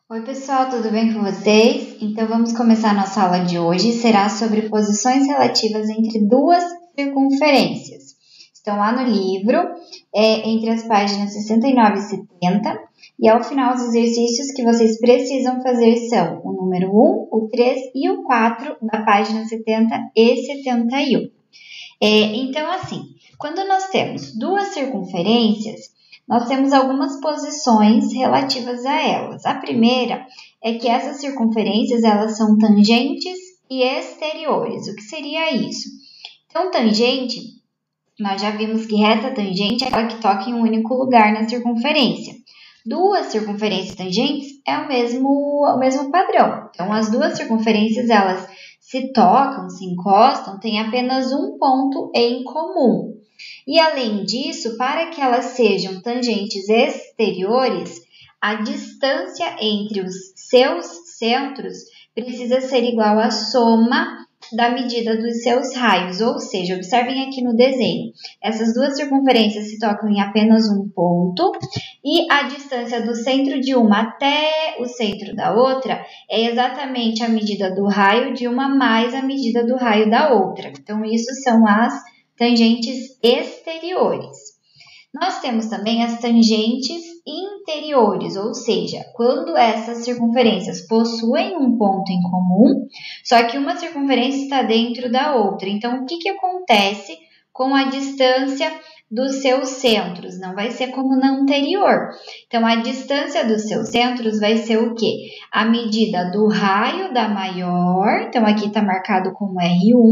Oi pessoal, tudo bem com vocês? Então vamos começar a nossa aula de hoje, será sobre posições relativas entre duas circunferências. Estão lá no livro, entre as páginas 69 e 70, e ao final os exercícios que vocês precisam fazer são o número 1, o 3 e o 4 da página 70 e 71. Então assim, quando nós temos duas circunferências, nós temos algumas posições relativas a elas. A primeira é que essas circunferências elas são tangentes e exteriores. O que seria isso? Então, tangente, nós já vimos que reta tangente é aquela que toca em um único lugar na circunferência. Duas circunferências tangentes é o mesmo padrão. Então, as duas circunferências elas se tocam, se encostam, têm apenas um ponto em comum. E além disso, para que elas sejam tangentes exteriores, a distância entre os seus centros precisa ser igual à soma da medida dos seus raios, ou seja, observem aqui no desenho, essas duas circunferências se tocam em apenas um ponto e a distância do centro de uma até o centro da outra é exatamente a medida do raio de uma mais a medida do raio da outra. Então, isso são as tangentes exteriores. Nós temos também as tangentes interiores, ou seja, quando essas circunferências possuem um ponto em comum, só que uma circunferência está dentro da outra. Então, o que acontece com a distância dos seus centros? Não vai ser como na anterior. Então, a distância dos seus centros vai ser o quê? A medida do raio da maior, então aqui está marcado como R1,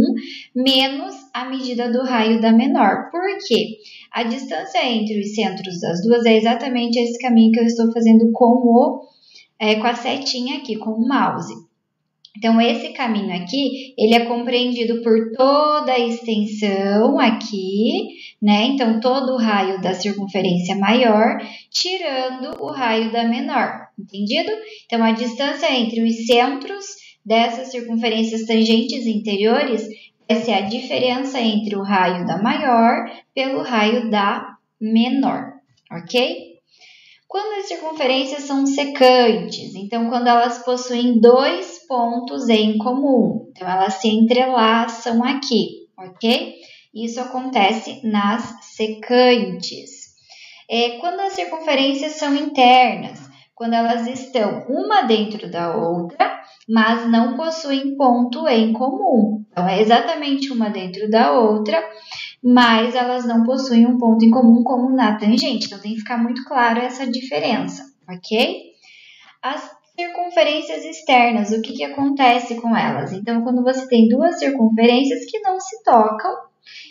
menos a medida do raio da menor. Por quê? A distância entre os centros das duas é exatamente esse caminho que eu estou fazendo com a setinha aqui, com o mouse. Então, esse caminho aqui, ele é compreendido por toda a extensão aqui, né? Então, todo o raio da circunferência maior, tirando o raio da menor, entendido? Então, a distância entre os centros dessas circunferências tangentes interiores vai ser a diferença entre o raio da maior pelo raio da menor, ok? Quando as circunferências são secantes, então quando elas possuem dois pontos em comum, então elas se entrelaçam aqui, ok? Isso acontece nas secantes. Quando as circunferências são internas, quando elas estão uma dentro da outra, mas não possuem ponto em comum. Então, é exatamente uma dentro da outra, mas elas não possuem um ponto em comum como na tangente. Então, tem que ficar muito claro essa diferença, ok? As circunferências externas, o que acontece com elas? Então, quando você tem duas circunferências que não se tocam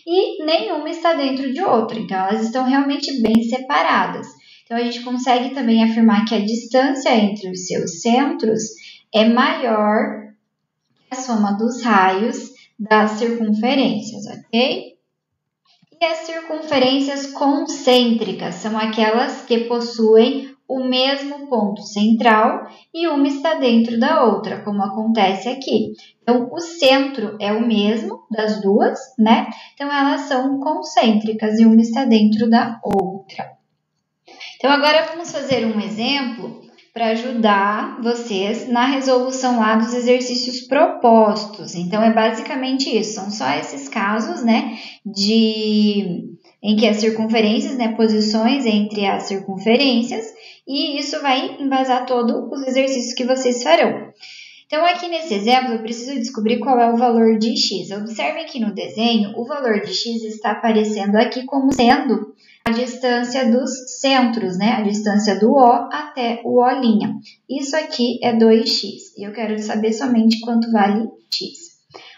e nenhuma está dentro de outra, então elas estão realmente bem separadas. Então, a gente consegue também afirmar que a distância entre os seus centros é maior que a soma dos raios das circunferências, ok? E as circunferências concêntricas são aquelas que possuem o mesmo ponto central e uma está dentro da outra, como acontece aqui. Então, o centro é o mesmo das duas, né? Então, elas são concêntricas e uma está dentro da outra. Então, agora vamos fazer um exemplo para ajudar vocês na resolução lá dos exercícios propostos. Então, é basicamente isso, são só esses casos, né, em que as circunferências, né, posições entre as circunferências, e isso vai embasar todos os exercícios que vocês farão. Então, aqui nesse exemplo, eu preciso descobrir qual é o valor de x. Observem que no desenho, o valor de x está aparecendo aqui como sendo a distância dos centros, né? A distância do O até o O'. Isso aqui é 2x, e eu quero saber somente quanto vale x.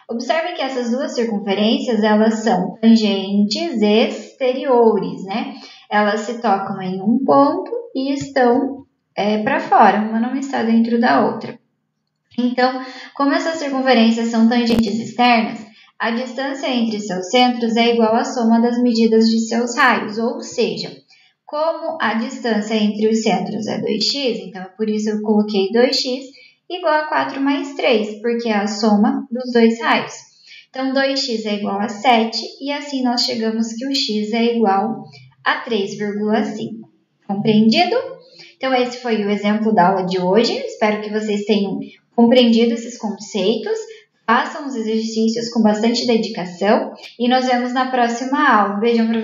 Observem que essas duas circunferências, elas são tangentes exteriores, né? Elas se tocam em um ponto e estão para fora, uma não está dentro da outra. Então, como essas circunferências são tangentes externas, a distância entre seus centros é igual à soma das medidas de seus raios, ou seja, como a distância entre os centros é 2x, então por isso eu coloquei 2x igual a 4 mais 3, porque é a soma dos dois raios. Então, 2x é igual a 7 e assim nós chegamos que o x é igual a 3,5. Compreendido? Então, esse foi o exemplo da aula de hoje. Espero que vocês tenham compreendido esses conceitos. Façam os exercícios com bastante dedicação e nos vemos na próxima aula. Um beijão para vocês.